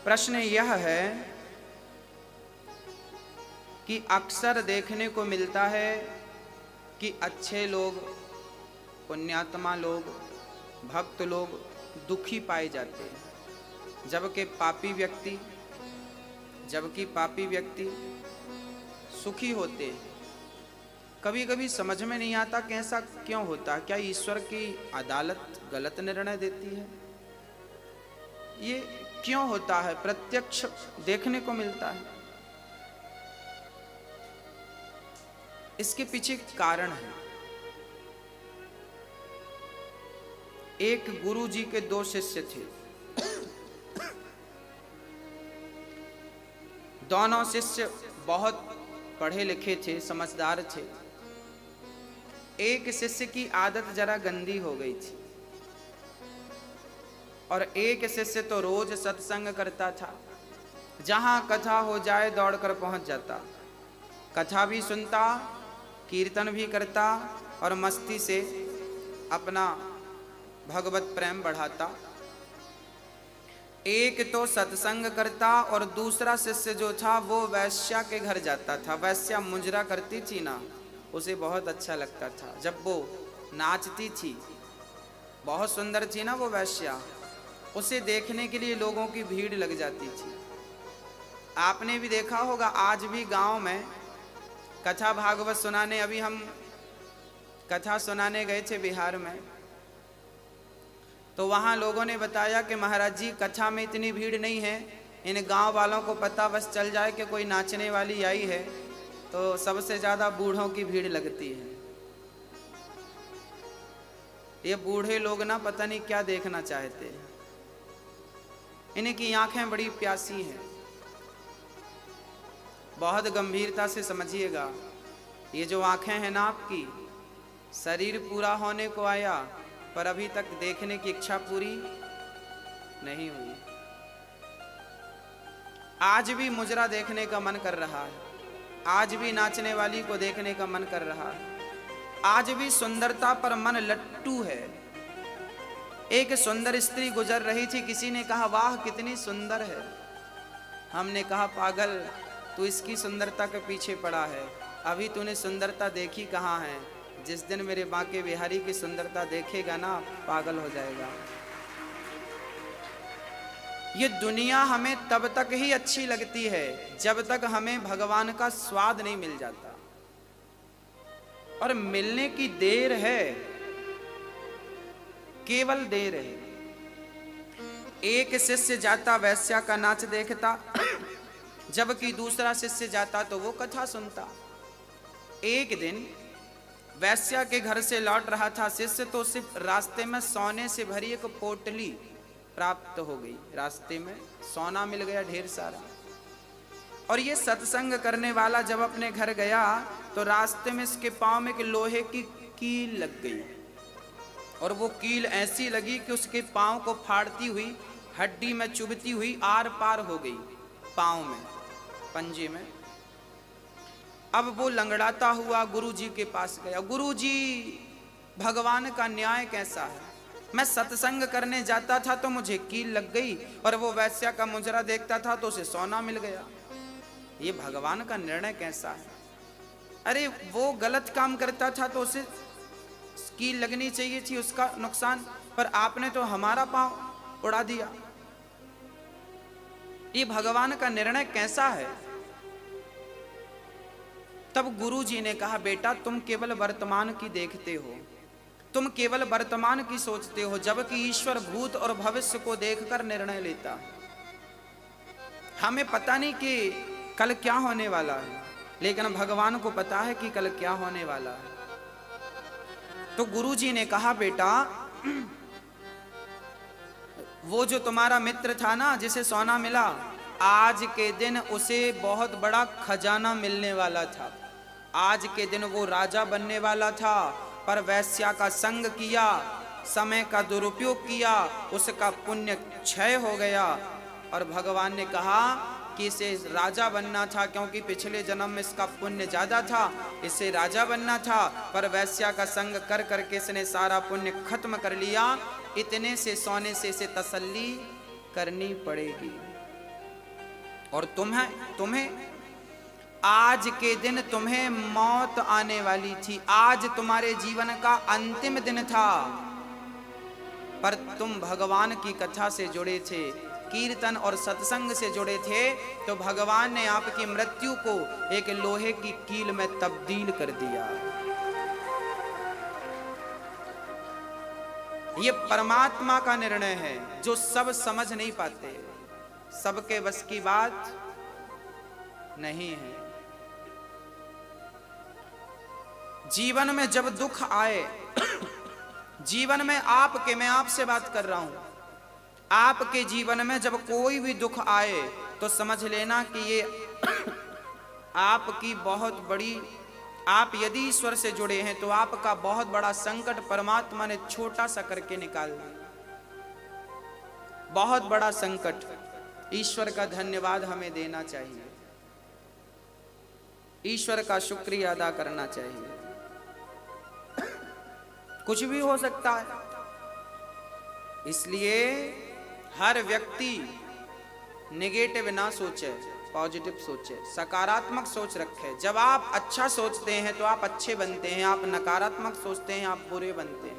प्रश्न यह है कि अक्सर देखने को मिलता है कि अच्छे लोग, पुण्यात्मा लोग, भक्त लोग दुखी पाए जाते हैं, जबकि पापी व्यक्ति सुखी होते हैं। कभी कभी समझ में नहीं आता कि ऐसा क्यों होता है। क्या ईश्वर की अदालत गलत निर्णय देती है? ये क्यों होता है? प्रत्यक्ष देखने को मिलता है। इसके पीछे कारण है। एक गुरु जी के 2 शिष्य थे। दोनों शिष्य बहुत पढ़े लिखे थे, समझदार थे। एक शिष्य की आदत जरा गंदी हो गई थी और एक शिष्य तो रोज सत्संग करता था। जहां कथा हो जाए दौड़कर पहुंच जाता, कथा भी सुनता, कीर्तन भी करता और मस्ती से अपना भगवत प्रेम बढ़ाता। एक तो सत्संग करता और दूसरा शिष्य जो था वो वैश्या के घर जाता था। वैश्या मुजरा करती थी ना, उसे बहुत अच्छा लगता था। जब वो नाचती थी, बहुत सुंदर थी ना वो वैश्या, उसे देखने के लिए लोगों की भीड़ लग जाती थी। आपने भी देखा होगा, आज भी गांव में कथा भागवत सुनाने, अभी हम कथा सुनाने गए थे बिहार में, तो वहाँ लोगों ने बताया कि महाराज जी कथा में इतनी भीड़ नहीं है, इन गांव वालों को पता बस चल जाए कि कोई नाचने वाली आई है तो सबसे ज़्यादा बूढ़ों की भीड़ लगती है। ये बूढ़े लोग ना पता नहीं क्या देखना चाहते हैं, इनकी आंखें बड़ी प्यासी हैं। बहुत गंभीरता से समझिएगा, ये जो आंखें हैं ना आपकी, शरीर पूरा होने को आया पर अभी तक देखने की इच्छा पूरी नहीं हुई। आज भी मुजरा देखने का मन कर रहा है, आज भी नाचने वाली को देखने का मन कर रहा है, आज भी सुंदरता पर मन लट्टू है। एक सुंदर स्त्री गुजर रही थी, किसी ने कहा वाह कितनी सुंदर है। हमने कहा पागल, तू इसकी सुंदरता के पीछे पड़ा है, अभी तूने सुंदरता देखी कहाँ है। जिस दिन मेरे बांके बिहारी की सुंदरता देखेगा ना, पागल हो जाएगा। ये दुनिया हमें तब तक ही अच्छी लगती है जब तक हमें भगवान का स्वाद नहीं मिल जाता, और मिलने की देर है, केवल देर है। एक शिष्य जाता वैश्या का नाच देखता, जबकि दूसरा शिष्य जाता तो वो कथा सुनता। एक दिन वैश्या के घर से लौट रहा था शिष्य, तो सिर्फ रास्ते में सोने से भरी एक पोटली प्राप्त हो गई। रास्ते में सोना मिल गया ढेर सारा। और ये सत्संग करने वाला जब अपने घर गया तो रास्ते में इसके पांव में एक लोहे की कील लग गई, और वो कील ऐसी लगी कि उसके पांव को फाड़ती हुई, हड्डी में चुभती हुई आर पार हो गई पांव में, पंजे में। अब वो लंगड़ाता हुआ गुरुजी के पास गया। गुरुजी, भगवान का न्याय कैसा है? मैं सत्संग करने जाता था तो मुझे कील लग गई, और वो वैश्या का मुजरा देखता था तो उसे सोना मिल गया। ये भगवान का निर्णय कैसा है? अरे वो गलत काम करता था तो उसे कील लगनी चाहिए थी, उसका नुकसान, पर आपने तो हमारा पांव उड़ा दिया। ये भगवान का निर्णय कैसा है? तब गुरुजी ने कहा, बेटा तुम केवल वर्तमान की देखते हो, तुम केवल वर्तमान की सोचते हो, जबकि ईश्वर भूत और भविष्य को देखकर निर्णय लेता है। हमें पता नहीं कि कल क्या होने वाला है, लेकिन भगवान को पता है कि कल क्या होने वाला है। तो गुरुजी ने कहा, बेटा वो जो तुम्हारा मित्र था ना जिसे सोना मिला, आज के दिन उसे बहुत बड़ा खजाना मिलने वाला था। आज के दिन वो राजा बनने वाला था, पर वैश्या का संग किया, समय का दुरुपयोग किया, उसका पुण्य क्षय हो गया। और भगवान ने कहा कि इसे राजा बनना था, क्योंकि पिछले जन्म में इसका पुण्य ज्यादा था, इसे राजा बनना था, पर वैश्या का संग कर करके इसने सारा पुण्य खत्म कर लिया। इतने से सोने से इसे तसल्ली करनी पड़ेगी। और तुम्हें आज के दिन तुम्हें मौत आने वाली थी, आज तुम्हारे जीवन का अंतिम दिन था, पर तुम भगवान की कथा से जुड़े थे, कीर्तन और सत्संग से जुड़े थे, तो भगवान ने आपकी मृत्यु को एक लोहे की कील में तब्दील कर दिया। ये परमात्मा का निर्णय है जो सब समझ नहीं पाते, सबके बस की बात नहीं है। जीवन में जब दुख आए, जीवन में मैं आपसे बात कर रहा हूं, आपके जीवन में जब कोई भी दुख आए तो समझ लेना कि ये आपकी बहुत बड़ी, आप यदि ईश्वर से जुड़े हैं तो आपका बहुत बड़ा संकट परमात्मा ने छोटा सा करके निकाल दिया। बहुत बड़ा संकट, ईश्वर का धन्यवाद हमें देना चाहिए, ईश्वर का शुक्रिया अदा करना चाहिए। कुछ भी हो सकता है, इसलिए हर व्यक्ति नेगेटिव ना सोचे, पॉजिटिव सोचे, सकारात्मक सोच रखे। जब आप अच्छा सोचते हैं तो आप अच्छे बनते हैं, आप नकारात्मक सोचते हैं आप बुरे बनते हैं।